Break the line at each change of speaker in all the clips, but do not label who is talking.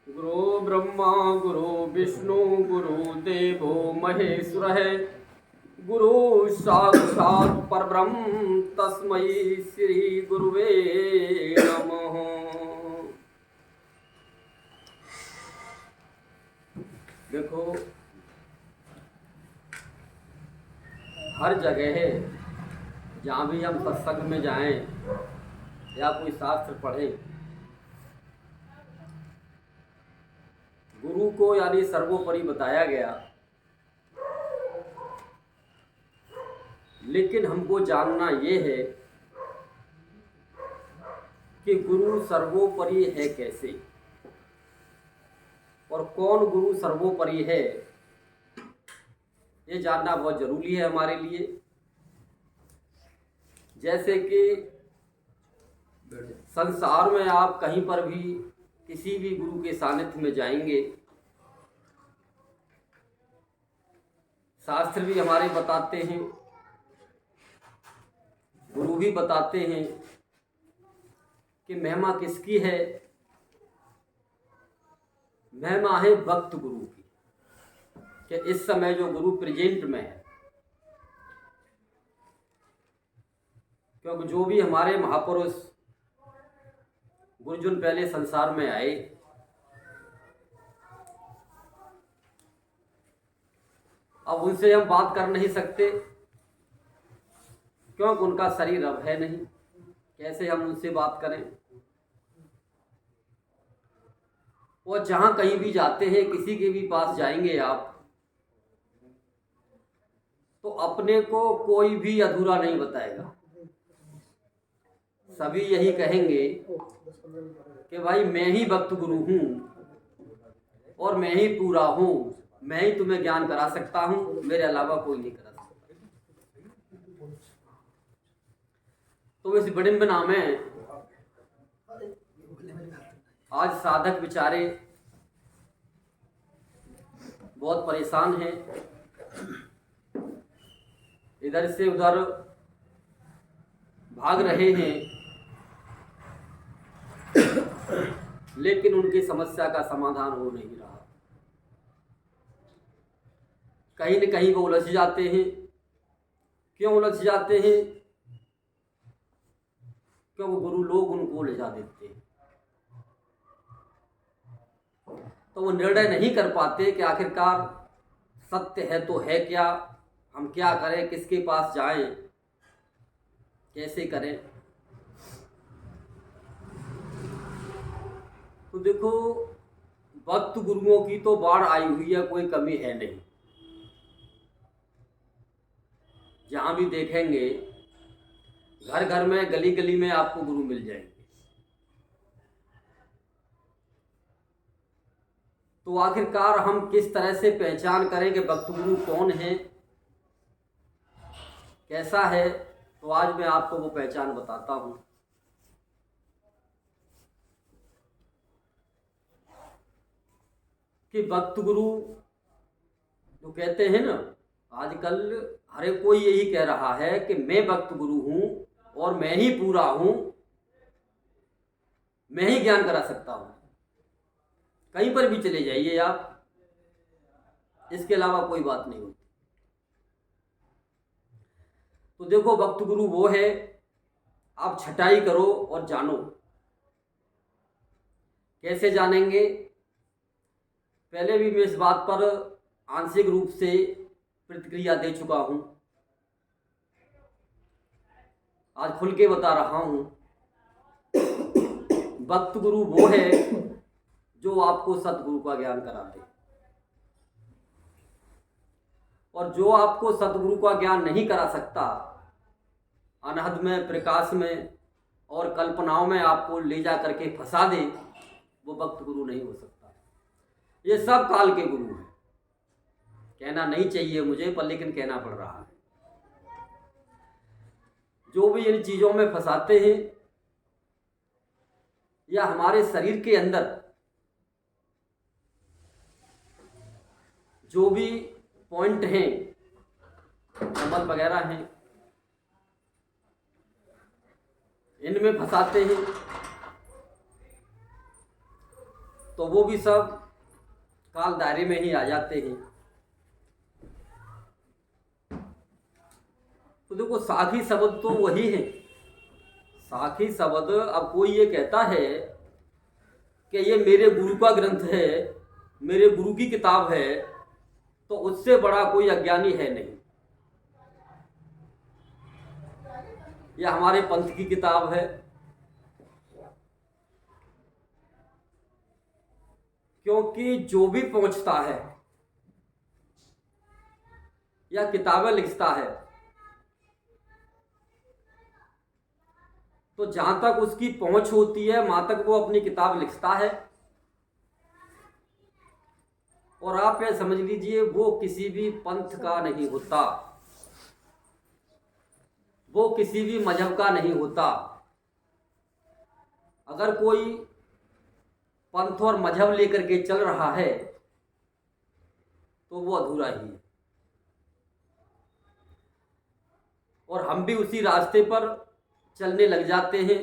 गुरु ब्रह्मा गुरु विष्णु गुरुदेवो महेश्वर है। गुरु साक्षात् परब्रह्म तस्मै श्री गुरुवे नमः। देखो, हर जगह है जहाँ भी हम सत्संग में जाएं या कोई शास्त्र पढ़ें, गुरु को यानी सर्वोपरि बताया गया। लेकिन हमको जानना ये है कि गुरु सर्वोपरि है कैसे, और कौन गुरु सर्वोपरि है, ये जानना बहुत जरूरी है हमारे लिए। जैसे कि संसार में आप कहीं पर भी किसी भी गुरु के सानिध्य में जाएंगे, शास्त्र भी हमारे बताते हैं, गुरु भी बताते हैं कि महिमा किसकी है। महिमा है भक्त गुरु की, कि इस समय जो गुरु प्रेजेंट में है। क्योंकि जो भी हमारे महापुरुष गुरुजन पहले संसार में आए, अब उनसे हम बात कर नहीं सकते क्योंकि उनका शरीर अब है नहीं। कैसे हम उनसे बात करें? और जहां कहीं भी जाते हैं, किसी के भी पास जाएंगे आप, तो अपने को कोई भी अधूरा नहीं बताएगा। सभी यही कहेंगे कि भाई मैं ही भक्त गुरु हूँ और मैं ही पूरा हूँ, मैं ही तुम्हें ज्ञान करा सकता हूँ, मेरे अलावा कोई नहीं करा सकता। तो इस विडंबना में आज साधक बेचारे बहुत परेशान हैं, इधर से उधर भाग रहे हैं, लेकिन उनकी समस्या का समाधान हो नहीं रहा। कहीं न कहीं वो उलझ जाते हैं। क्यों उलझ जाते हैं? क्योंकि गुरु लोग उनको उलझा देते हैं। तो वो निर्णय नहीं कर पाते कि आखिरकार सत्य है तो है क्या, हम क्या करें, किसके पास जाएं, कैसे करें। तो देखो, भक्त गुरुओं की तो बाढ़ आई हुई है, कोई कमी है नहीं। जहां भी देखेंगे, घर घर में, गली गली में आपको गुरु मिल जाएंगे। तो आखिरकार हम किस तरह से पहचान करें कि भक्त गुरु कौन है, कैसा है? तो आज मैं आपको वो पहचान बताता हूं। कि भक्त गुरु जो कहते हैं ना, आजकल हर कोई यही कह रहा है कि मैं भक्त गुरु हूं और मैं ही पूरा हूं, मैं ही ज्ञान करा सकता हूं। कहीं पर भी चले जाइए आप, इसके अलावा कोई बात नहीं होती। तो देखो, भक्त गुरु वो है, आप छटाई करो और जानो। कैसे जानेंगे? पहले भी मैं इस बात पर आंशिक रूप से प्रतिक्रिया दे चुका हूं, आज खुल के बता रहा हूं। भक्त गुरु वो है जो आपको सतगुरु का ज्ञान कराते, और जो आपको सतगुरु का ज्ञान नहीं करा सकता, अनहद में, प्रकाश में और कल्पनाओं में आपको ले जा करके फंसा दे, वो भक्त गुरु नहीं हो सकता। ये सब काल के गुरु हैं। कहना नहीं चाहिए मुझे, पर लेकिन कहना पड़ रहा है। जो भी इन चीजों में फंसाते हैं, या हमारे शरीर के अंदर जो भी पॉइंट हैं, नंबर वगैरह हैं, इनमें फंसाते हैं, तो वो भी सब काल दायरे में ही आ जाते हैं। तो देखो, साखी शब्द तो वही है। साखी शब्द, अब कोई ये कहता है कि ये मेरे गुरु का ग्रंथ है, मेरे गुरु की किताब है, तो उससे बड़ा कोई अज्ञानी है नहीं। यह हमारे पंथ की किताब है, क्योंकि जो भी पहुंचता है या किताबें लिखता है, तो जहां तक उसकी पहुंच होती है वहां तक वो अपनी किताब लिखता है। और आप यह समझ लीजिए, वो किसी भी पंथ का नहीं होता, वो किसी भी मजहब का नहीं होता। अगर कोई पंथ और मजहब लेकर के चल रहा है तो वो अधूरा ही है। और हम भी उसी रास्ते पर चलने लग जाते हैं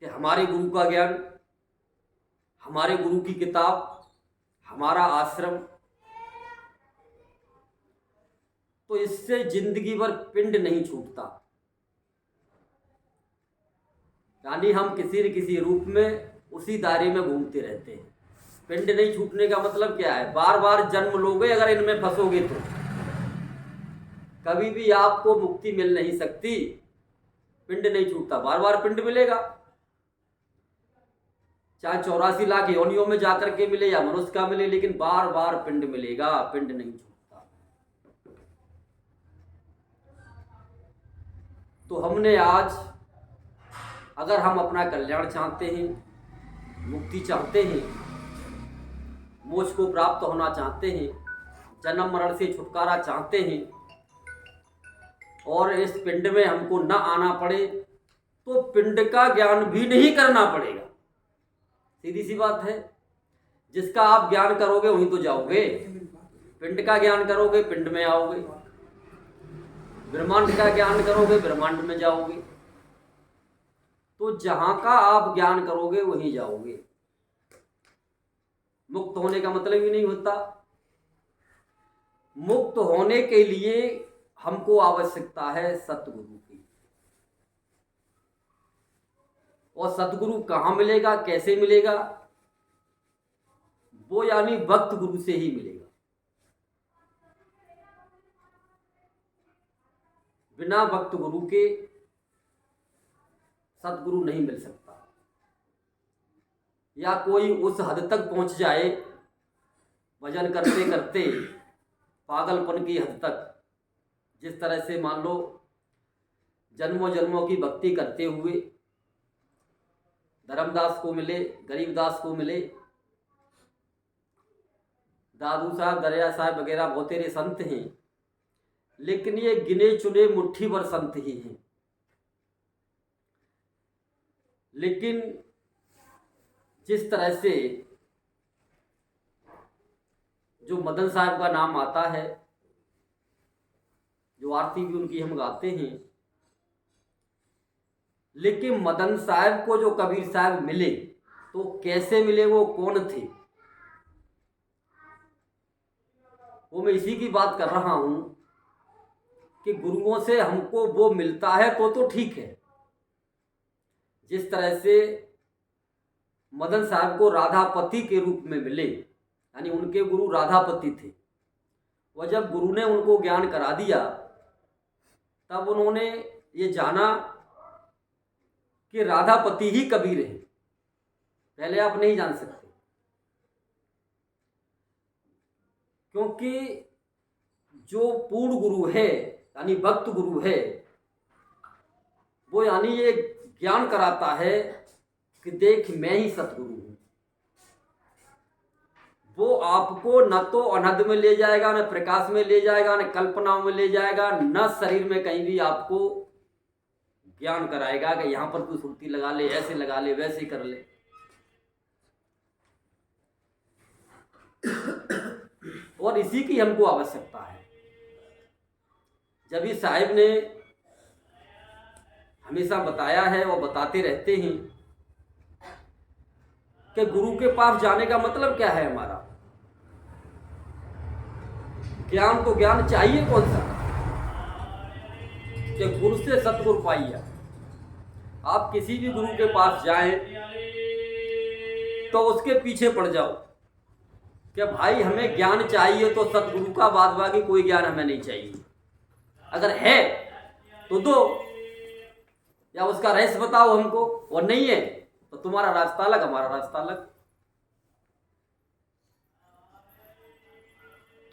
कि हमारे गुरु का ज्ञान, हमारे गुरु की किताब, हमारा आश्रम, तो इससे जिंदगी भर पिंड नहीं छूटता। यानी हम किसी न किसी रूप में उसी दायरे में घूमते रहते हैं। पिंड नहीं छूटने का मतलब क्या है? बार बार जन्म लोगे अगर इनमें फंसोगे तो कभी भी आपको मुक्ति मिल नहीं सकती। पिंड नहीं छूटता, बार बार पिंड मिलेगा, चाहे 84 लाख योनियों में जाकर के मिले या मनुष्य का मिले, लेकिन बार बार पिंड मिलेगा, पिंड नहीं छूटता। तो हमने आज, अगर हम अपना कल्याण चाहते हैं, मुक्ति चाहते हैं, मोक्ष को प्राप्त होना चाहते हैं, जन्म मरण से छुटकारा चाहते हैं, और इस पिंड में हमको न आना पड़े, तो पिंड का ज्ञान भी नहीं करना पड़ेगा। सीधी सी बात है। जिसका आप ज्ञान करोगे वहीं तो जाओगे। पिंड का ज्ञान करोगे पिंड में आओगे, ब्रह्मांड का ज्ञान करोगे ब्रह्मांड में जाओगे। तो जहां का आप ज्ञान करोगे वहीं जाओगे। मुक्त होने का मतलब ही नहीं होता। मुक्त होने के लिए हमको आवश्यकता है सतगुरु की। और सतगुरु कहाँ मिलेगा, कैसे मिलेगा? वो यानी भक्त गुरु से ही मिलेगा। बिना भक्त गुरु के सतगुरु नहीं मिल सकता। या कोई उस हद तक पहुंच जाए भजन करते करते पागलपन की हद तक, जिस तरह से मान लो जन्मों जन्मों की भक्ति करते हुए धर्मदास को मिले, गरीबदास को मिले, दादू साहब, दरिया साहब वगैरह बहुत तेरे संत हैं, लेकिन ये गिने चुने मुट्ठी भर संत ही हैं। लेकिन जिस तरह से जो मदन साहब का नाम आता है, जो आरती भी उनकी हम गाते हैं, लेकिन मदन साहब को जो कबीर साहब मिले तो कैसे मिले, वो कौन थे? वो मैं इसी की बात कर रहा हूं कि गुरुओं से हमको वो मिलता है तो ठीक है। जिस तरह से मदन साहब को राधापति के रूप में मिले, यानी उनके गुरु राधापति थे। वह जब गुरु ने उनको ज्ञान करा दिया तब उन्होंने ये जाना कि राधापति ही कबीर है। पहले आप नहीं जान सकते, क्योंकि जो पूर्ण गुरु है यानी भक्त गुरु है, वो यानी ये ज्ञान कराता है कि देख मैं ही सतगुरु हूं। वो आपको न तो अनहद में ले जाएगा, न प्रकाश में ले जाएगा, न कल्पनाओं में ले जाएगा, न शरीर में कहीं भी आपको ज्ञान कराएगा कि यहां पर तू सुर्ती लगा ले, ऐसे लगा ले, वैसे कर ले। और इसी की हमको आवश्यकता है। जब इस साहिब ने हमेशा बताया है, वो बताते रहते हैं कि गुरु के पास जाने का मतलब क्या है हमारा। ज्ञान तो ज्ञान चाहिए कौन सा, कि गुरु से सतगुरु पाइए। आप किसी भी गुरु के पास जाएं तो उसके पीछे पड़ जाओ कि भाई हमें ज्ञान चाहिए तो सतगुरु का, बाद बाकी कोई ज्ञान हमें नहीं चाहिए। अगर है तो दो, या उसका रहस्य बताओ हमको, और नहीं है तो तुम्हारा रास्ता अलग, हमारा रास्ता अलग।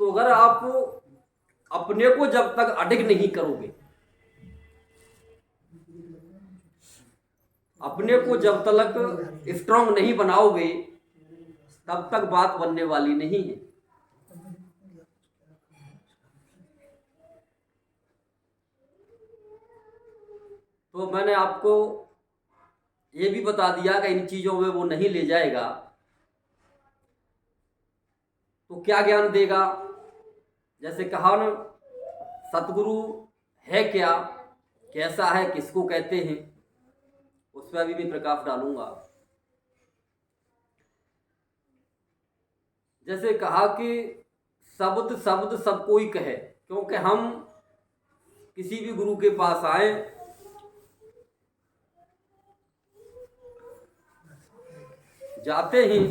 तो अगर आप अपने को जब तक अडिग नहीं करोगे, अपने को जब तक स्ट्रांग नहीं बनाओगे, तब तक बात बनने वाली नहीं है। तो मैंने आपको ये भी बता दिया कि इन चीजों में वो नहीं ले जाएगा तो क्या ज्ञान देगा। जैसे कहा न, सतगुरु है क्या, कैसा है, किसको कहते हैं, उस पर अभी भी प्रकाश डालूंगा। जैसे कहा कि शब्द शब्द सब कोई कहे, क्योंकि हम किसी भी गुरु के पास आए जाते हैं